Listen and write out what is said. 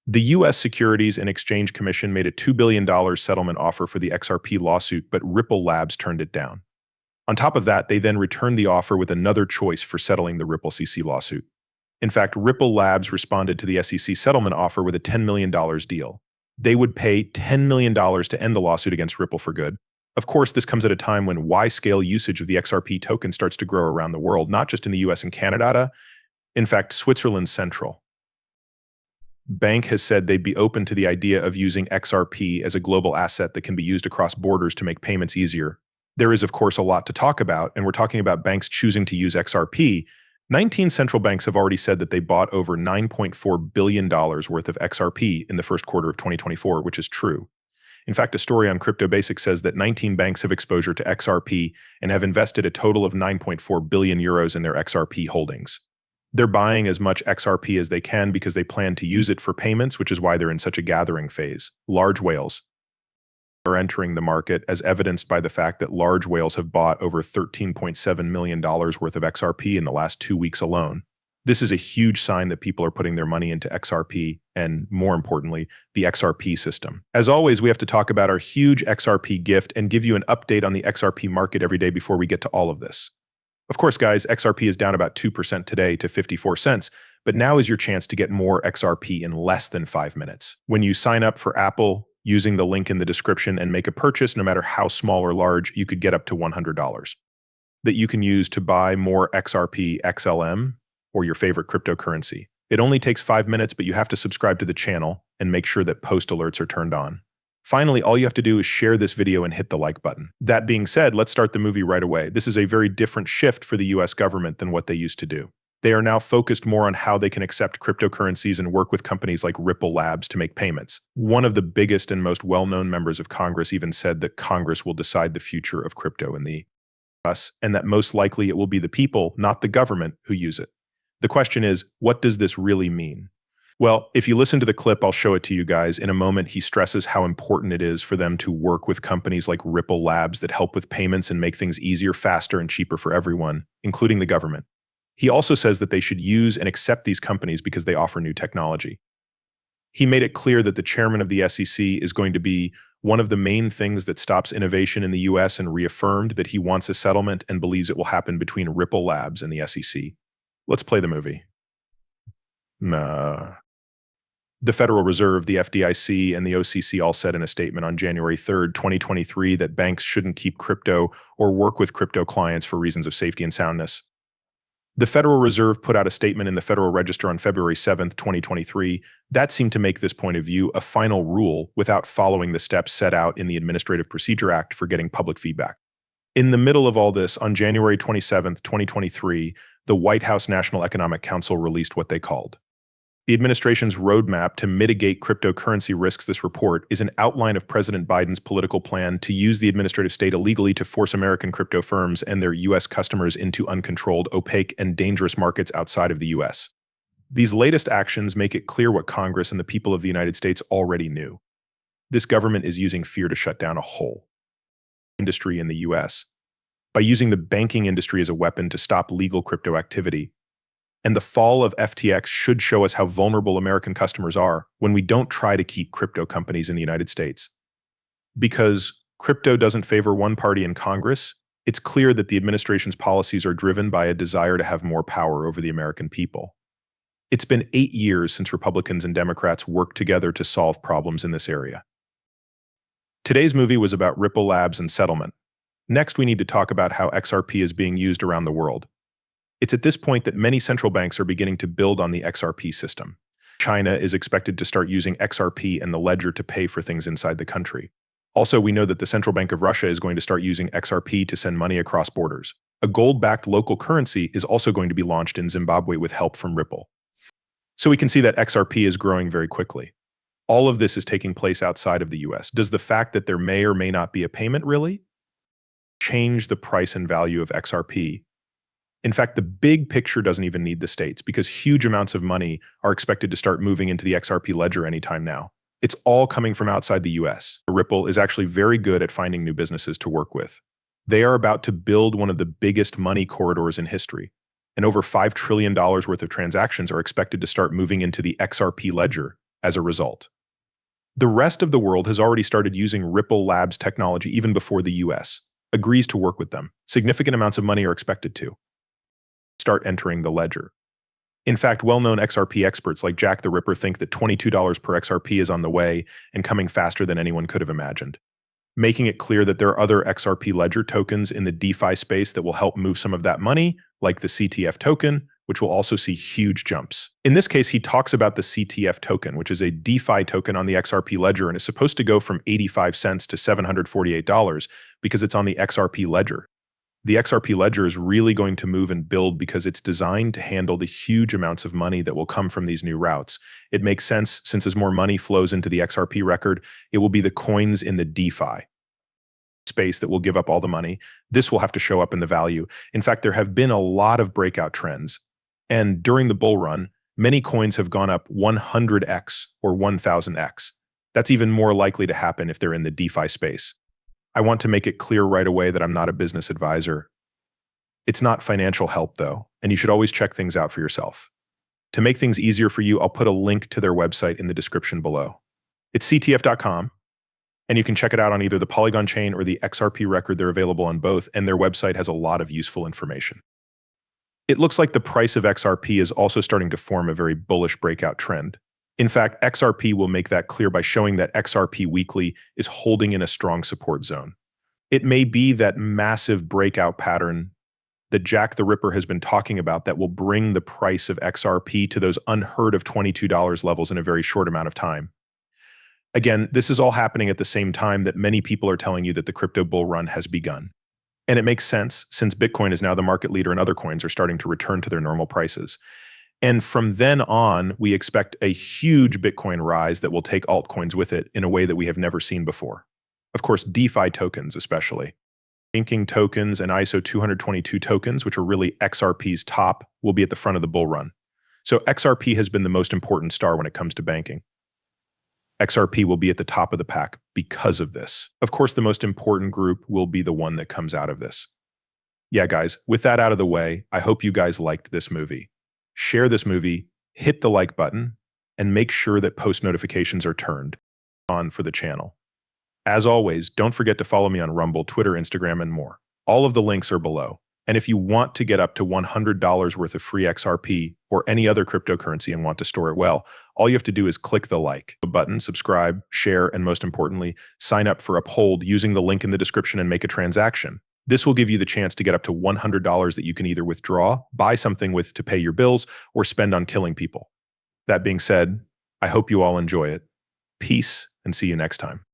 The U.S. Securities and Exchange Commission made a $2 billion settlement offer for the XRP lawsuit, but Ripple Labs turned it down. On top of that, they then returned the offer with another choice for settling the Ripple CC lawsuit. In fact, Ripple Labs responded to the SEC settlement offer with a $10 million deal. They would pay $10 million to end the lawsuit against Ripple for good. Of course, this comes at a time when Y-scale usage of the XRP token starts to grow around the world, not just in the US and Canada. In fact, Switzerland's central bank has said they'd be open to the idea of using XRP as a global asset that can be used across borders to make payments easier. There is, of course, a lot to talk about, and we're talking about banks choosing to use XRP. 19 central banks have already said that they bought over $9.4 billion worth of XRP in the first quarter of 2024, which is true. In fact, a story on Crypto Basics says that 19 banks have exposure to XRP and have invested a total of 9.4 billion euros in their XRP holdings. They're buying as much XRP as they can because they plan to use it for payments, which is why they're in such a gathering phase. Large whales are entering the market, as evidenced by the fact that large whales have bought over $13.7 million worth of XRP in the last 2 weeks alone. This is a huge sign that people are putting their money into XRP and, more importantly, the XRP system. As always, we have to talk about our huge XRP gift and give you an update on the XRP market every day before we get to all of this. Of course, guys, XRP is down about 2% today to 54 cents, but now is your chance to get more XRP in less than 5 minutes. When you sign up for Apple using the link in the description and make a purchase, no matter how small or large, you could get up to $100 that you can use to buy more XRP XLM or your favorite cryptocurrency. It only takes 5 minutes, but you have to subscribe to the channel and make sure that post alerts are turned on. Finally, all you have to do is share this video and hit the like button. That being said, let's start the movie right away. This is a very different shift for the US government than what they used to do. They are now focused more on how they can accept cryptocurrencies and work with companies like Ripple Labs to make payments. One of the biggest and most well-known members of Congress even said that Congress will decide the future of crypto in the US, and that most likely it will be the people, not the government, who use it. The question is, what does this really mean? Well, if you listen to the clip, I'll show it to you guys. In a moment, he stresses how important it is for them to work with companies like Ripple Labs that help with payments and make things easier, faster, and cheaper for everyone, including the government. He also says that they should use and accept these companies because they offer new technology. He made it clear that the chairman of the SEC is going to be one of the main things that stops innovation in the US, and reaffirmed that he wants a settlement and believes it will happen between Ripple Labs and the SEC. Let's play the movie. The Federal Reserve, the FDIC, and the OCC all said in a statement on January 3rd, 2023, that banks shouldn't keep crypto or work with crypto clients for reasons of safety and soundness. The Federal Reserve put out a statement in the Federal Register on February 7th, 2023, that seemed to make this point of view a final rule without following the steps set out in the Administrative Procedure Act for getting public feedback. In the middle of all this, on January 27th, 2023, the White House National Economic Council released what they called the administration's roadmap to mitigate cryptocurrency risks. This report is an outline of President Biden's political plan to use the administrative state illegally to force American crypto firms and their U.S. customers into uncontrolled, opaque, and dangerous markets outside of the U.S. These latest actions make it clear what Congress and the people of the United States already knew. This government is using fear to shut down a whole industry in the U.S. by using the banking industry as a weapon to stop legal crypto activity. And the fall of FTX should show us how vulnerable American customers are when we don't try to keep crypto companies in the United States. Because crypto doesn't favor one party in Congress, it's clear that the administration's policies are driven by a desire to have more power over the American people. It's been 8 years since Republicans and Democrats worked together to solve problems in this area. Today's movie was about Ripple Labs and settlement. Next, we need to talk about how XRP is being used around the world. It's at this point that many central banks are beginning to build on the XRP system. China is expected to start using XRP and the ledger to pay for things inside the country. Also, we know that the Central Bank of Russia is going to start using XRP to send money across borders. A gold-backed local currency is also going to be launched in Zimbabwe with help from Ripple. So we can see that XRP is growing very quickly. All of this is taking place outside of the US. Does the fact that there may or may not be a payment really change the price and value of XRP? In fact, the big picture doesn't even need the states, because huge amounts of money are expected to start moving into the XRP ledger anytime now. It's all coming from outside the US. Ripple is actually very good at finding new businesses to work with. They are about to build one of the biggest money corridors in history, and over $5 trillion worth of transactions are expected to start moving into the XRP ledger as a result. The rest of the world has already started using Ripple Labs technology even before the US agrees to work with them. Significant amounts of money are expected to start entering the ledger. In fact, well-known XRP experts like Jack the Ripper think that $22 per XRP is on the way and coming faster than anyone could have imagined, making it clear that there are other XRP ledger tokens in the DeFi space that will help move some of that money, like the CTF token, which will also see huge jumps. In this case, he talks about the CTF token, which is a DeFi token on the XRP ledger and is supposed to go from 85 cents to $748 because it's on the XRP ledger. The XRP ledger is really going to move and build because it's designed to handle the huge amounts of money that will come from these new routes. It makes sense since as more money flows into the XRP record, it will be the coins in the DeFi space that will give up all the money. This will have to show up in the value. In fact, there have been a lot of breakout trends. And during the bull run, many coins have gone up 100x or 1000x. That's even more likely to happen if they're in the DeFi space. I want to make it clear right away that I'm not a business advisor. It's not financial help, though, and you should always check things out for yourself. To make things easier for you, I'll put a link to their website in the description below. It's ctf.com, and you can check it out on either the Polygon chain or the XRP record. They're available on both, and their website has a lot of useful information. It looks like the price of XRP is also starting to form a very bullish breakout trend. In fact, XRP will make that clear by showing that XRP Weekly is holding in a strong support zone. It may be that massive breakout pattern that Jack the Ripper has been talking about that will bring the price of XRP to those unheard of $22 levels in a very short amount of time. Again, this is all happening at the same time that many people are telling you that the crypto bull run has begun. And it makes sense since Bitcoin is now the market leader and other coins are starting to return to their normal prices. And from then on, we expect a huge Bitcoin rise that will take altcoins with it in a way that we have never seen before. Of course, DeFi tokens especially. Banking tokens and ISO 222 tokens, which are really XRP's top, will be at the front of the bull run. So XRP has been the most important star when it comes to banking. XRP will be at the top of the pack because of this. Of course, the most important group will be the one that comes out of this. Yeah, guys, with that out of the way, I hope you guys liked this movie. Share this movie, hit the like button, and make sure that post notifications are turned on for the channel. As always, don't forget to follow me on Rumble, Twitter, Instagram, and more. All of the links are below. And if you want to get up to $100 worth of free XRP or any other cryptocurrency and want to store it well, all you have to do is click the like button, subscribe, share, and most importantly, sign up for Uphold using the link in the description and make a transaction. This will give you the chance to get up to $100 that you can either withdraw, buy something with to pay your bills, or spend on killing people. That being said, I hope you all enjoy it. Peace, and see you next time.